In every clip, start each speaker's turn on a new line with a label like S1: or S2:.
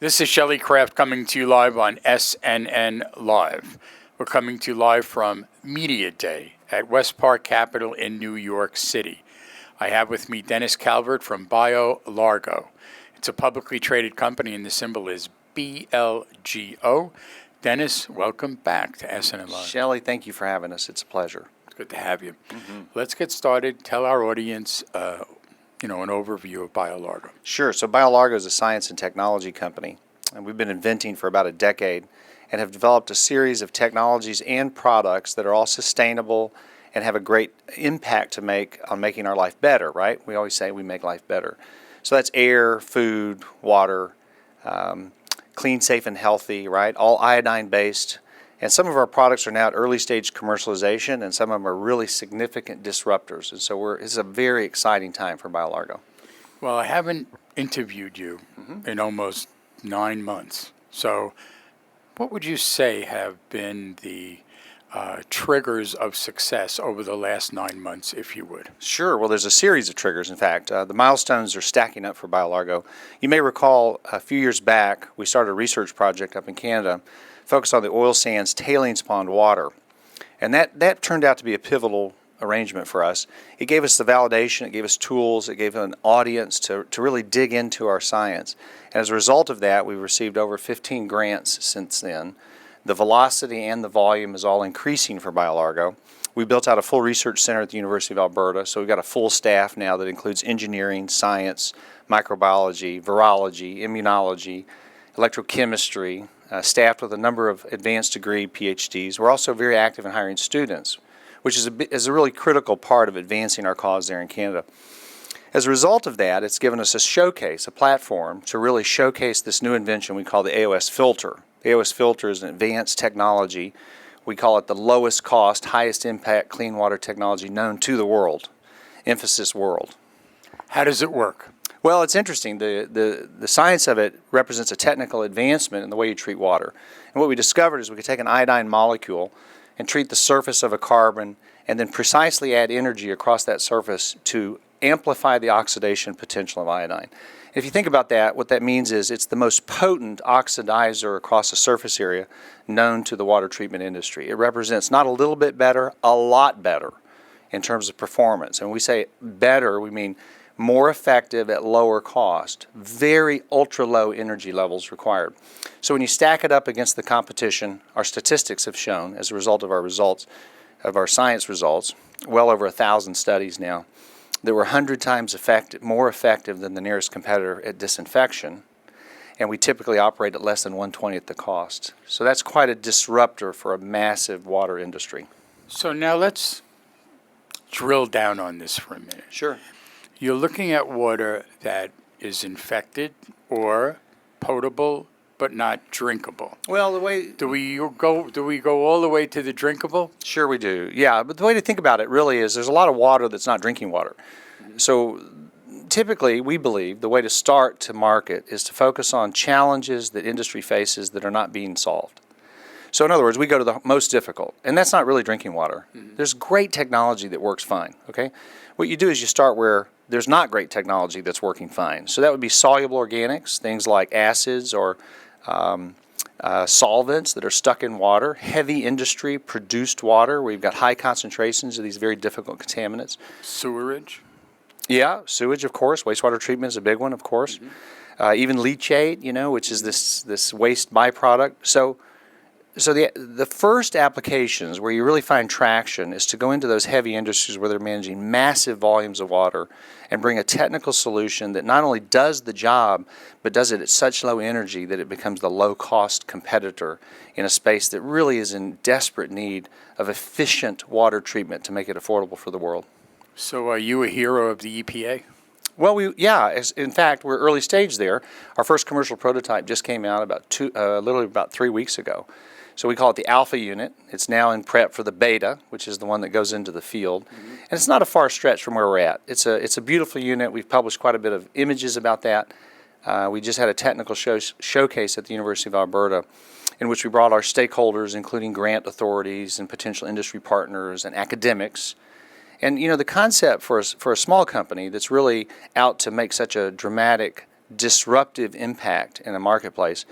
S1: This is Shelley Craft coming to you live on SNN Live. We're coming to you live from Media Day at West Park Capitol in New York City. I have with me Dennis Calvert from BioLargo. It's a publicly traded company and the symbol is BLGO. Dennis, welcome back to SNN Live.
S2: Shelley, thank you for having us. It's a pleasure.
S1: It's good to have you. Let's get started. Tell our audience an overview of BioLargo.
S2: Sure. So BioLargo is a science and technology company, and we've been inventing for about a decade and have developed a series of technologies and products that are all sustainable and have a great impact to make on making our life better, right? We always say we make life better. So that's air, food, water, clean, safe, and healthy, right? All iodine-based. And some of our products are now at early stage commercialization, and some of them are really significant disruptors. And so it's a very exciting time for BioLargo.
S1: Well, I haven't interviewed you in almost 9 months. So what would you say have been the triggers of success over the last 9 months, if you would?
S2: Sure. Well, there's a series of triggers, in fact. The milestones are stacking up for BioLargo. You may recall a few years back, we started a research project up in Canada focused on the oil sands tailings pond water. And that turned out to be a pivotal arrangement for us. It gave us the validation, it gave us tools, it gave an audience to really dig into our science. And as a result of that, we've received over 15 grants since then. The velocity and the volume is all increasing for BioLargo. We built out a full research center at the University of Alberta, so we've got a full staff now that includes engineering, science, microbiology, virology, immunology, electrochemistry, staffed with a number of advanced degree PhDs. We're also very active in hiring students, which is a really critical part of advancing our cause there in Canada. As a result of that, it's given us a showcase, a platform to really showcase this new invention we call the AOS filter. The AOS filter is an advanced technology. We call it the lowest cost, highest impact clean water technology known to the world. Emphasis world.
S1: How does it work?
S2: Well, it's interesting. The science of it represents a technical advancement in the way you treat water. And what we discovered is we could take an iodine molecule and treat the surface of a carbon and then precisely add energy across that surface to amplify the oxidation potential of iodine. If you think about that, what that means is it's the most potent oxidizer across a surface area known to the water treatment industry. It represents not a little bit better, a lot better in terms of performance. And when we say better, we mean more effective at lower cost, very ultra low energy levels required. So when you stack it up against the competition, our statistics have shown as a result of our results, of our science results, well over 1,000 studies now, that we're 100 times more effective than the nearest competitor at disinfection, and we typically operate at less than 1/20th the cost. So that's quite a disruptor for a massive water industry.
S1: So now let's drill down on this for a minute.
S2: Sure.
S1: You're looking at water that is infected or potable but not drinkable.
S2: Well, the way
S1: Do we go all the way to the drinkable?
S2: Sure we do. Yeah, but the way to think about it really is there's a lot of water that's not drinking water. So typically we believe the way to start to market is to focus on challenges that industry faces that are not being solved. So in other words, we go to the most difficult, and that's not really drinking water. There's great technology that works fine, okay? What you do is you start where there's not great technology that's working fine. So that would be soluble organics, things like acids or solvents that are stuck in water, heavy industry produced water where you've got high concentrations of these very difficult contaminants.
S1: Sewerage?
S2: Yeah, sewage, of course. Wastewater treatment is a big one, of course. Even leachate, which is this waste byproduct. So the first applications where you really find traction is to go into those heavy industries where they're managing massive volumes of water and bring a technical solution that not only does the job, but does it at such low energy that it becomes the low-cost competitor in a space that really is in desperate need of efficient water treatment to make it affordable for the world.
S1: So are you a hero of the EPA?
S2: Well, in fact, we're early stage there. Our first commercial prototype just came out literally about 3 weeks ago. So we call it the Alpha unit. It's now in prep for the Beta, which is the one that goes into the field. And it's not a far stretch from where we're at. It's a beautiful unit. We've published quite a bit of images about that. We just had a technical showcase at the University of Alberta in which we brought our stakeholders, including grant authorities and potential industry partners and academics. And the concept for a small company that's really out to make such a dramatic disruptive impact in a marketplace,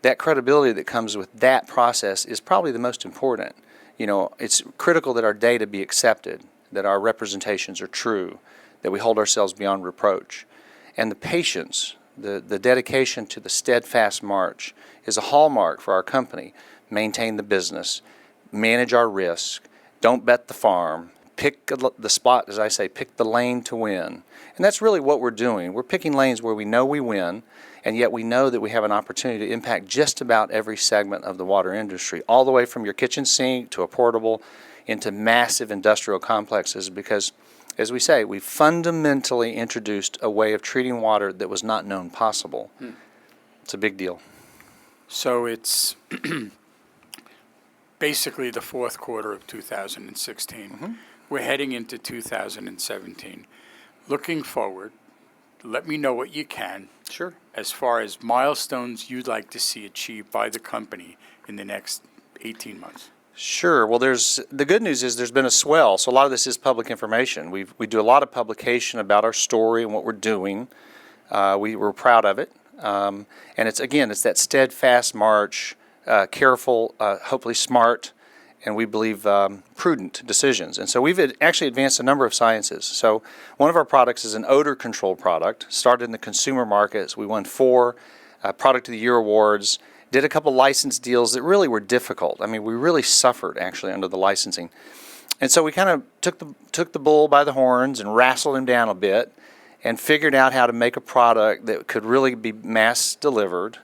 S2: that credibility that comes with that process is probably the most important. It's critical that our data be accepted, that our representations are true, that we hold ourselves beyond reproach. And the patience, the dedication to the steadfast march is a hallmark for our company. Maintain the business, manage our risk, don't bet the farm, pick the spot, as I say, pick the lane to win. And that's really what we're doing. We're picking lanes where we know we win, and yet we know that we have an opportunity to impact just about every segment of the water industry, all the way from your kitchen sink to a portable into massive industrial complexes, because, as we say, we fundamentally introduced a way of treating water that was not known possible. It's a big deal.
S1: So it's basically the fourth quarter of 2016. We're heading into 2017. Looking forward, let me know what you can.
S2: Sure.
S1: As far as milestones you'd like to see achieved by the company in the next 18 months.
S2: Sure. Well, the good news is there's been a swell. So a lot of this is public information. We do a lot of publication about our story and what we're doing. We're proud of it. And it's that steadfast march, careful, hopefully smart, and we believe prudent decisions. And so we've actually advanced a number of sciences. So one of our products is an odor control product, started in the consumer markets. We won 4 Product of the Year awards, did a couple license deals that really were difficult. I mean, we really suffered actually under the licensing. And so we kind of took the bull by the horns and wrestled him down a bit and figured out how to make a product that could really be mass delivered.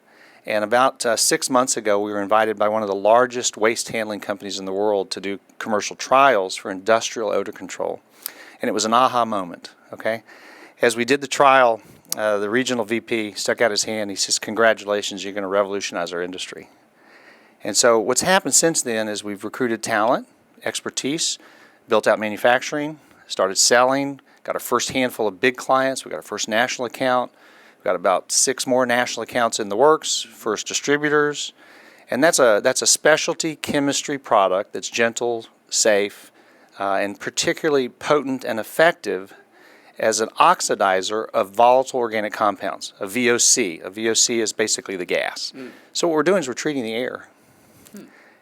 S2: And about 6 months ago, we were invited by one of the largest waste handling companies in the world to do commercial trials for industrial odor control. And it was an aha moment, okay? As we did the trial, the regional VP stuck out his hand. He says, "Congratulations, you're going to revolutionize our industry." And so what's happened since then is we've recruited talent, expertise, built out manufacturing, started selling, got our first handful of big clients. We got our first national account. We've got about 6 more national accounts in the works, first distributors. And that's a specialty chemistry product that's gentle, safe, and particularly potent and effective as an oxidizer of volatile organic compounds, a VOC. A VOC is basically the gas. So what we're doing is we're treating the air.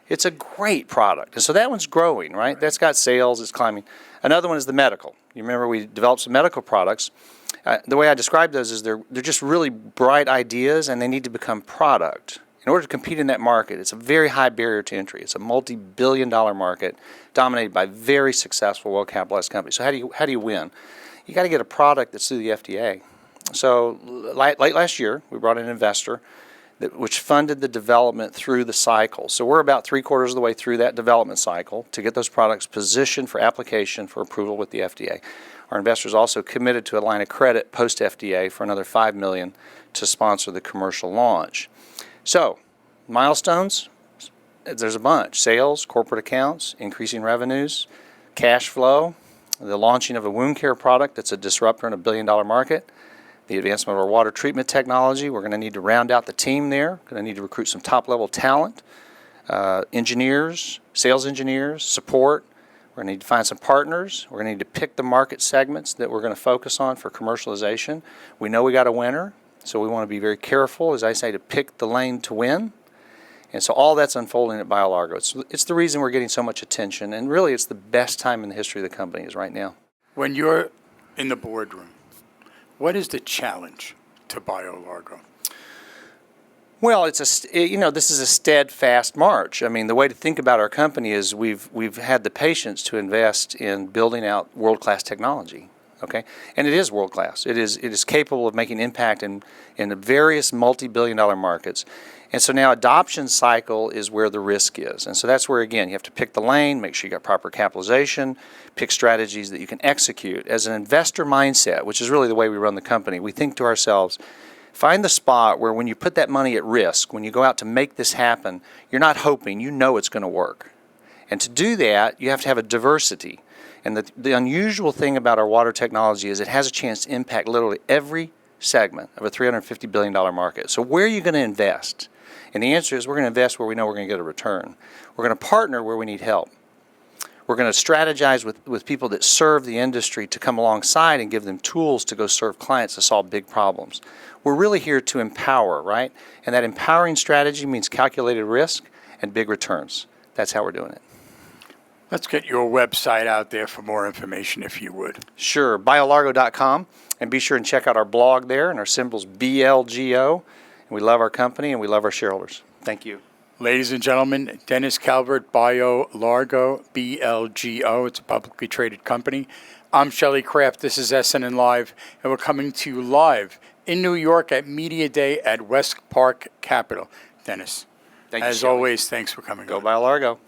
S2: It's a great product. And so that one's growing, right? That's got sales, it's climbing. Another one is the medical. You remember we developed some medical products. The way I describe those is they're just really bright ideas, and they need to become product. In order to compete in that market, it's a very high barrier to entry. It's a multi-billion-dollar market dominated by very successful, well-capitalized companies. So how do you win? You got to get a product that's through the FDA. So late last year, we brought in an investor which funded the development through the cycle. So we're about 3/4 of the way through that development cycle to get those products positioned for application for approval with the FDA. Our investors also committed to a line of credit post-FDA for another $5 million to sponsor the commercial launch. So milestones, there's a bunch. Sales, corporate accounts, increasing revenues, cash flow, the launching of a wound care product that's a disruptor in a billion-dollar market, the advancement of our water treatment technology. We're going to need to round out the team there. Going to need to recruit some top-level talent, engineers, sales engineers, support. We're going to need to find some partners. We're going to need to pick the market segments that we're going to focus on for commercialization. We know we got a winner, so we want to be very careful, as I say, to pick the lane to win. And so all that's unfolding at BioLargo. It's the reason we're getting so much attention, and really it's the best time in the history of the company is right now.
S1: When you're in the boardroom, what is the challenge to BioLargo?
S2: Well, this is a steadfast march. I mean, the way to think about our company is we've had the patience to invest in building out world-class technology. Okay, and it is world-class. It is capable of making impact in the various multi-billion-dollar markets. And so now adoption cycle is where the risk is. And so that's where, again, you have to pick the lane, make sure you got proper capitalization, pick strategies that you can execute. As an investor mindset, which is really the way we run the company, we think to ourselves, find the spot where when you put that money at risk, when you go out to make this happen, you're not hoping, you know it's going to work. And to do that, you have to have a diversity. And the unusual thing about our water technology is it has a chance to impact literally every segment of a $350 billion market. So where are you going to invest? And the answer is we're going to invest where we know we're going to get a return. We're going to partner where we need help. We're We're going to strategize with people that serve the industry to come alongside and give them tools to go serve clients to solve big problems. We're really here to empower, right? And that empowering strategy means calculated risk and big returns. That's how we're doing it.
S1: Let's get your website out there for more information, if you would.
S2: Sure, biolargo.com, and be sure and check out our blog there, and our symbol's BLGO. And we love our company and we love our shareholders. Thank you.
S1: Ladies and gentlemen, Dennis Calvert, BioLargo, BLGO. It's a publicly traded company. I'm Shelley Kraft. This is SNN Live, and we're coming to you live in New York at Media Day at West Park Capitol. Dennis,
S2: Thank you,
S1: as
S2: Shelley.
S1: always, thanks for coming.
S2: Go BioLargo.